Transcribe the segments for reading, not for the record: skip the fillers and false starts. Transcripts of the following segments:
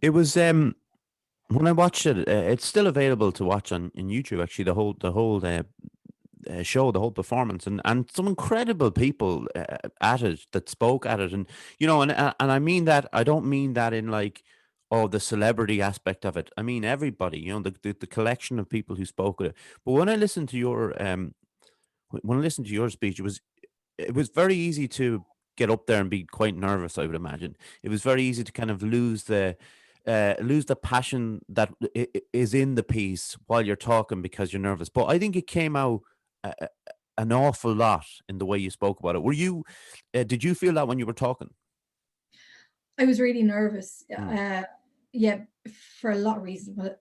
It was when I watched it, it's still available to watch on YouTube. Actually, the whole show, the whole performance, and some incredible people at it that spoke at it, and and I mean that. I don't mean that in like, oh, the celebrity aspect of it. I mean everybody. The collection of people who spoke at it. But when I listened to your when I listened to your speech, it was very easy to get up there and be quite nervous. I would imagine it was very easy to kind of lose the passion that is in the piece while you're talking because you're nervous. But I think it came out uh, uh, an awful lot in the way you spoke about it. Did you feel that when you were talking? I was really nervous. Mm, Yeah, for a lot of reasons. But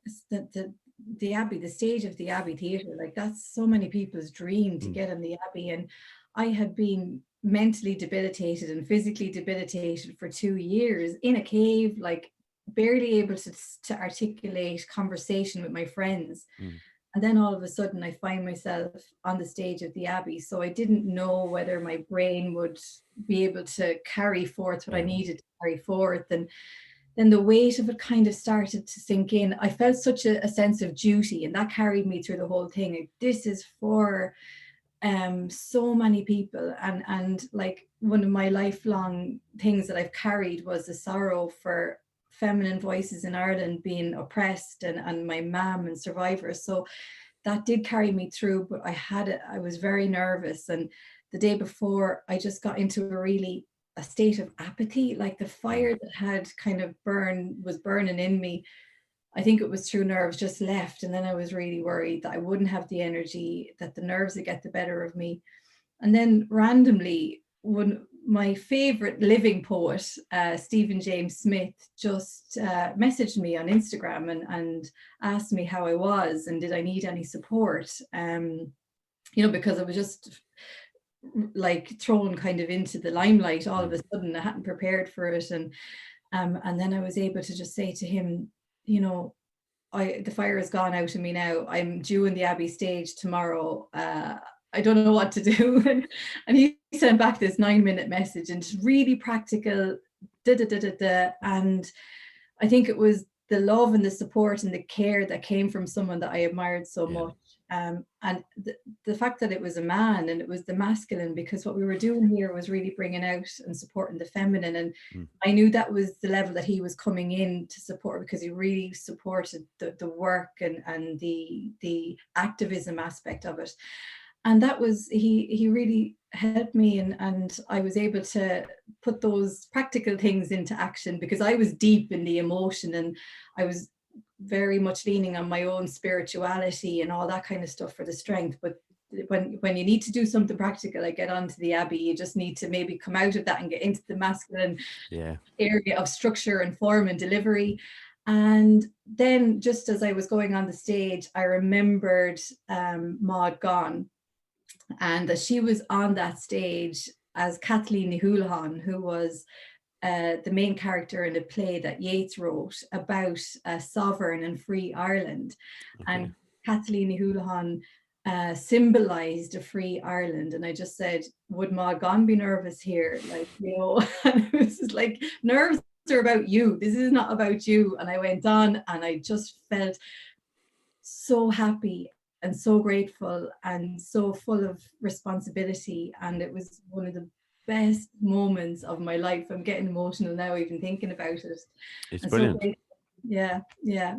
the Abbey, the stage of the Abbey Theatre, like that's so many people's dream to mm, get in the Abbey. And I had been mentally debilitated and physically debilitated for 2 years in a cave, like barely able to articulate conversation with my friends. mm, And then all of a sudden, I find myself on the stage of the Abbey. So I didn't know whether my brain would be able to carry forth what I yeah. needed to carry forth. And then the weight of it kind of started to sink in. I felt such a sense of duty, and that carried me through the whole thing. Like, this is for so many people, and like one of my lifelong things that I've carried was the sorrow for feminine voices in Ireland being oppressed, and my mom and survivors. So that did carry me through, but I was very nervous. And the day before, I just got into a state of apathy, like the Mm, fire that had kind of was burning in me. I think it was through nerves, just left. And then I was really worried that I wouldn't have the energy, that the nerves would get the better of me. And then randomly, one my favorite living poet, Stephen James Smith, just messaged me on Instagram and asked me how I was and did I need any support. Because I was just like thrown kind of into the limelight all of mm, a sudden. I hadn't prepared for it, and then I was able to just say to him, you know, the fire has gone out of me now. I'm due in the Abbey stage tomorrow. I don't know what to do. And he sent back this 9-minute message, and it's really practical. Da, da, da, da, da. And I think it was the love and the support and the care that came from someone that I admired so yeah. much. And the fact that it was a man and it was the masculine, because what we were doing here was really bringing out and supporting the feminine. And Mm, I knew that was the level that he was coming in to support, because he really supported the work and the activism aspect of it. And that was, he really helped me, and I was able to put those practical things into action, because I was deep in the emotion, and I was very much leaning on my own spirituality and all that kind of stuff for the strength. But when you need to do something practical, like get onto the Abbey, you just need to maybe come out of that and get into the masculine yeah. area of structure and form and delivery. And then just as I was going on the stage, I remembered Maud Gonne, and that she was on that stage as Kathleen Ni Houlihan, who was the main character in a play that Yeats wrote about a sovereign and free Ireland. Okay. And Kathleen Ni Houlihan symbolized a free Ireland. And I just said, would Maud Gonne be nervous here? Like, and it was just like, nerves are about you. This is not about you. And I went on, and I just felt so happy and so grateful and so full of responsibility. And it was one of the best moments of my life. I'm getting emotional now, even thinking about it. It's And so brilliant. grateful. Yeah, yeah.